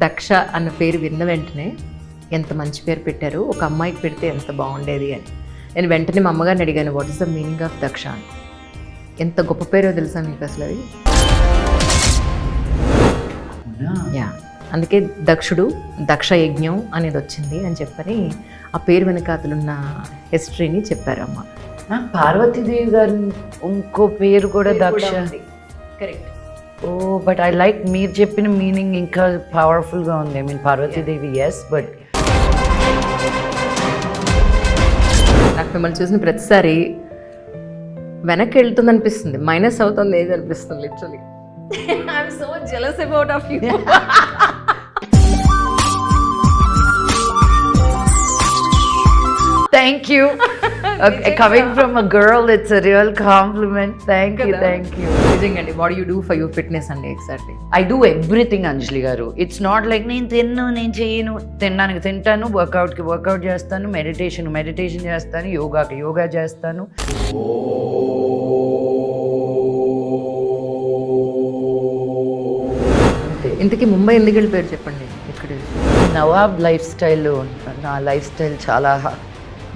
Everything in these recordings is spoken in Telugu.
దక్ష అన్న పేరు విన్న వెంటనే ఎంత మంచి పేరు పెట్టారు, ఒక అమ్మాయికి పెడితే ఎంత బాగుండేది అని నేను వెంటనే మా అమ్మగారిని అడిగాను, what is the meaning of Daksha అని. ఎంత గొప్ప పేరో తెలుసా మీకు అసలు అది? యా, అందుకే దక్షుడు దక్ష యజ్ఞం అనేది వచ్చింది అని చెప్పని ఆ పేరు వెనకాతలున్న హిస్టరీని చెప్పారు అమ్మ. పార్వతీదేవి గారు ఇంకో పేరు కూడా Daksha. Correct. Oh but I like మీరు చెప్పిన మీనింగ్ ఇంకా పవర్ఫుల్గా ఉంది. I mean Parvatidevi yes, but నాకు మిమ్మల్ని చూసిన ప్రతిసారి వెనక్కి వెళ్తుంది అనిపిస్తుంది, మైనస్ అవుతుంది ఏది అనిపిస్తుంది literally. I'm so jealous about of you. Thank you. Coming from a girl, it's a real compliment. Thank you. నిజంగా what you do for your fitness అండి? ఎగ్జాక్ట్లీ I do everything, అంజలి గారు. ఇట్స్ నాట్ లైక్ నేను నేను చేయను. తినడానికి తింటాను, వర్కౌట్కి వర్కౌట్ చేస్తాను, మెడిటేషన్ చేస్తాను, యోగా చేస్తాను. ఇంతకీ ముంబై ఎందుకు వెళ్ళిపోయారు చెప్పండి? ఇక్కడ నవాబ్ లైఫ్ స్టైల్, నా లైఫ్ స్టైల్ చాలా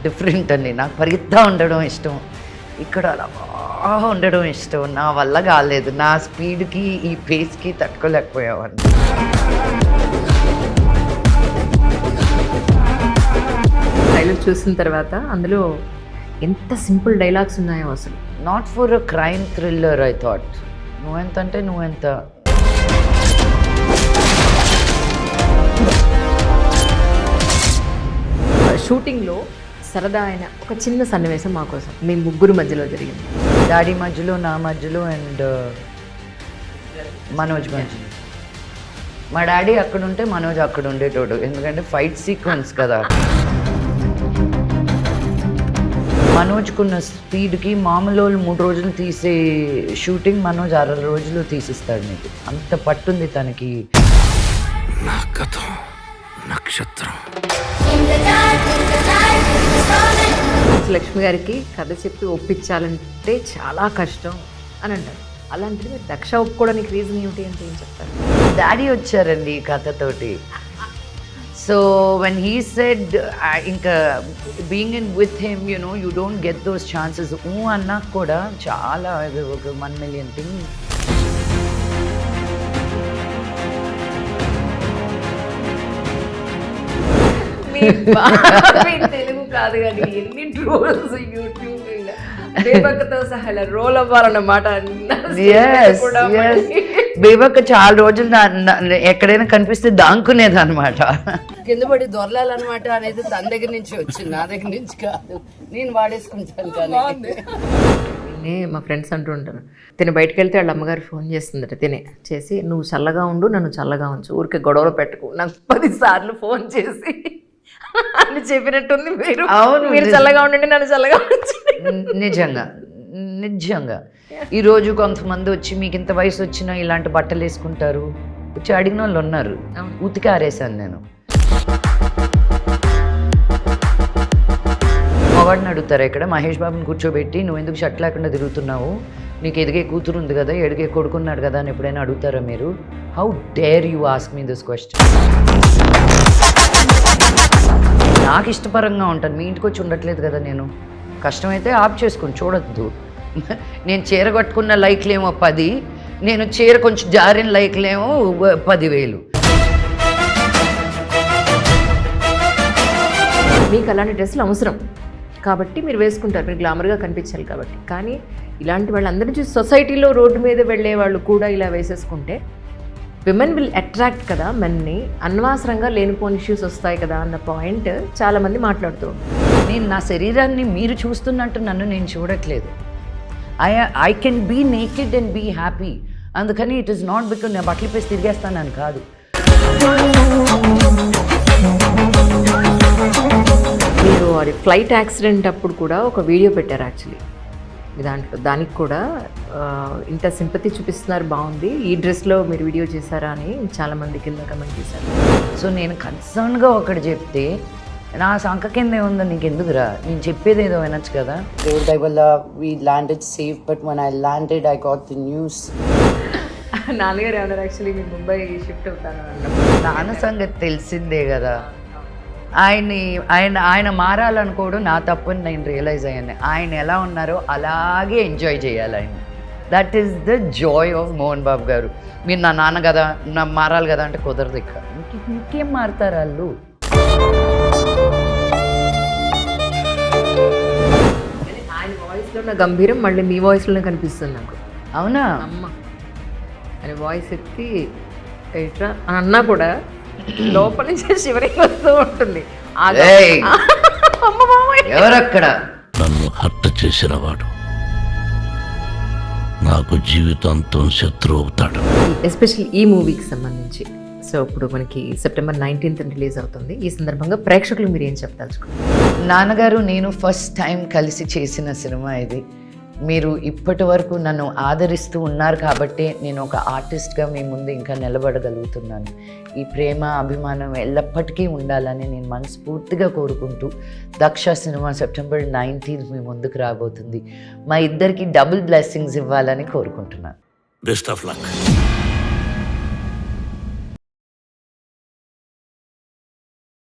డిఫరెంట్ అండి. నాకు పరిగెత్తా ఉండడం ఇష్టం, ఇక్కడ అలా ఉండడం ఇష్టం. నా వల్ల కాలేదు, నా స్పీడ్కి ఈ పేస్కి తట్టుకోలేకపోయామండి. ట్రైలర్ చూసిన తర్వాత అందులో ఎంత సింపుల్ డైలాగ్స్ ఉన్నాయో అసలు. Not for a crime thriller I thought. నువ్వెంత అంటే నువ్వెంత. షూటింగ్లో సరదా అయిన ఒక చిన్న సన్నివేశం మా కోసం మీ ముగ్గురు మధ్యలో జరిగింది. డాడీ మధ్యలో, నా మధ్యలో అండ్ మనోజ్ మధ్యలో. మా డాడీ అక్కడ ఉంటే మనోజ్ అక్కడ ఉండేటోడు, ఎందుకంటే ఫైట్ సీక్వెన్స్ కదా. మనోజ్కున్న స్పీడ్కి మామూలు 3 రోజులు తీసే షూటింగ్ మనోజ్ 6 రోజులు తీసిస్తాడు. నీకు అంత పట్టుంది తనకి. నక్షత్రం లక్ష్మి గారికి కథ చెప్పి ఒప్పించాలంటే చాలా కష్టం అని అంటారు. అలాంటిది మీరు దక్ష ఒప్పుకోవడానికి రీజన్ ఏమిటి అంటే ఏం చెప్తారు? డాడీ వచ్చారండి ఈ కథతోటి. సో వెన్ హీ సెడ్ ఇంకా being in with him, you know, you don't get those chances. అన్నా కూడా చాలా ఒక 1 million థింగ్. తెలుగు కాదు కానీ ఎన్ని ట్రోల్స్ యూట్యూబ్ బేబక్కతో సహా రోల్ అవ్వాలన్నమాట. బేబక్క చాలా రోజులు ఎక్కడైనా కనిపిస్తే దాంకునేది అనమాట. కింద పడి దొరలాలన్నమాట అనేది తన దగ్గర నుంచి వచ్చింది, నా దగ్గర నుంచి కాదు. నేను వాడేసుకుంటాను. కానీ మా ఫ్రెండ్స్ అంటూ ఉంటారు, తిని బయటకు వెళ్తే వాళ్ళ అమ్మగారు ఫోన్ చేస్తుందట, చేసి నువ్వు చల్లగా ఉండు, నన్ను చల్లగా ఉంచు, ఊరికే గొడవలు పెట్టుకు, నాకు 10 సార్లు ఫోన్ చేసి అని చెప్పినట్టుంది. మీరు అవును, మీరు చల్లగా ఉండండి, నన్ను చల్లగా ఉంచు. నిజంగా ఈరోజు కొంతమంది వచ్చి మీకు ఇంత వయసు వచ్చినా ఇలాంటి బట్టలు వేసుకుంటారు వచ్చి అడిగిన వాళ్ళు ఉన్నారు. ఉతికి ఆరేసాను నేను. మగవాడిని అడుగుతారు ఇక్కడ, మహేష్ బాబుని కూర్చోబెట్టి నువ్వు ఎందుకు షర్ట్ లేకుండా తిరుగుతున్నావు, నీకు ఎదిగే కూతురు ఉంది కదా, ఎదిగే కొడుకున్నాడు కదా అని ఎప్పుడైనా అడుగుతారా మీరు? How dare you ask me this question. నాకు ఇష్టపరంగా ఉంటాను, మీ ఇంటికి వచ్చి ఉండట్లేదు కదా నేను. కష్టమైతే ఆప్ చేసుకొని చూడొద్దు. నేను చీర కట్టుకున్న లైక్లేమో 10, నేను చీర కొంచెం జారిన లైక్లేమో 10,000. మీకు అలాంటి డ్రెస్సులు అవసరం కాబట్టి మీరు వేసుకుంటారు, మీరు గ్లామర్గా కనిపించాలి కాబట్టి. కానీ ఇలాంటి వాళ్ళందరినీ చూసి సొసైటీలో రోడ్డు మీద వెళ్ళే వాళ్ళు కూడా ఇలా వేసేసుకుంటే విమెన్ విల్ అట్రాక్ట్ కదా మెన్ని, అనవసరంగా లేనిపోని ఇష్యూస్ వస్తాయి కదా అన్న పాయింట్ చాలామంది మాట్లాడుతూ ఉంటారు. నేను నా శరీరాన్ని మీరు చూస్తున్నట్టు నన్ను నేను చూడట్లేదు. I can be naked and be happy. అందుకని ఇట్ ఈస్ నాట్ బికాజ్ నేను బట్టలు పేసి తిరిగేస్తానని కాదు. మీరు అది ఫ్లైట్ యాక్సిడెంట్ అప్పుడు కూడా ఒక వీడియో పెట్టారు యాక్చువల్లీ దానికి కూడా ఇంత సింపతి చూపిస్తున్నారు, బాగుంది, ఈ డ్రెస్లో మీరు వీడియో చేశారా అని చాలామంది కింద కమెంట్ చేశారు. సో నేను కన్సర్న్గా ఒకటి చెప్తే నా సంఖ కింద ఏముందో నీకు ఎందుకురా, నేను చెప్పేది ఏదో వినొచ్చు కదా. దేవుడి దయ వల్ల we landed safe, but when I landed I got the news. నాన్నగారు ఏమన్నారు యాక్చువల్లీ మీరు ముంబై షిఫ్ట్ అవుతాను అన్నప్పుడు నాన్న సంగతి తెలిసిందే కదా. ఆయన మారాలనుకోవడం నా తప్పని నేను రియలైజ్ అయ్యాను. ఆయన ఎలా ఉన్నారో అలాగే ఎంజాయ్ చేయాలి ఆయన. That is the joy of Mohan Babu garu. మీరు నా నాన్న కదా, నా మారాలి కదా అంటే కుదరదు. ఇక్కడ ఇంకేం మారుతారు వాళ్ళు. ఆయన వాయిస్లో ఉన్న గంభీరం మళ్ళీ మీ వాయిస్లోనే కనిపిస్తుంది నాకు. అవునా? అమ్మ ఆయన వాయిస్ ఎత్తి ఎట్లా అని అన్నా కూడా లోపల నుంచి శివరింగ్ వస్తూ ఉంటుంది. ఏయ్! ఎవరక్కడ? నన్ను హత్య చేసిన వాడు నాకు జీవితాంతం శత్రువు అవుతాడు. ఎస్పెషల్లీ ఈ మూవీకి సంబంధించి సో ఇప్పుడు మనకి సెప్టెంబర్ 19th రిలీజ్ అవుతుంది. ఈ సందర్భంగా ప్రేక్షకులు మీరు ఏం చెప్తాల్చుకున్నారు? నాన్నగారు నేను ఫస్ట్ టైం కలిసి చేసిన సినిమా ఇది. మీరు ఇప్పటి వరకు నన్ను ఆదరిస్తూ ఉన్నారు కాబట్టి నేను ఒక ఆర్టిస్ట్గా మీ ముందు ఇంకా నిలబడగలుగుతున్నాను. ఈ ప్రేమ అభిమానం ఎల్లప్పటికీ ఉండాలని నేను మనస్ఫూర్తిగా కోరుకుంటూ దక్ష సినిమా సెప్టెంబర్ 19th మీ ముందుకు రాబోతుంది. మా ఇద్దరికి డబుల్ బ్లెస్సింగ్స్ ఇవ్వాలని కోరుకుంటున్నాను. Best of luck.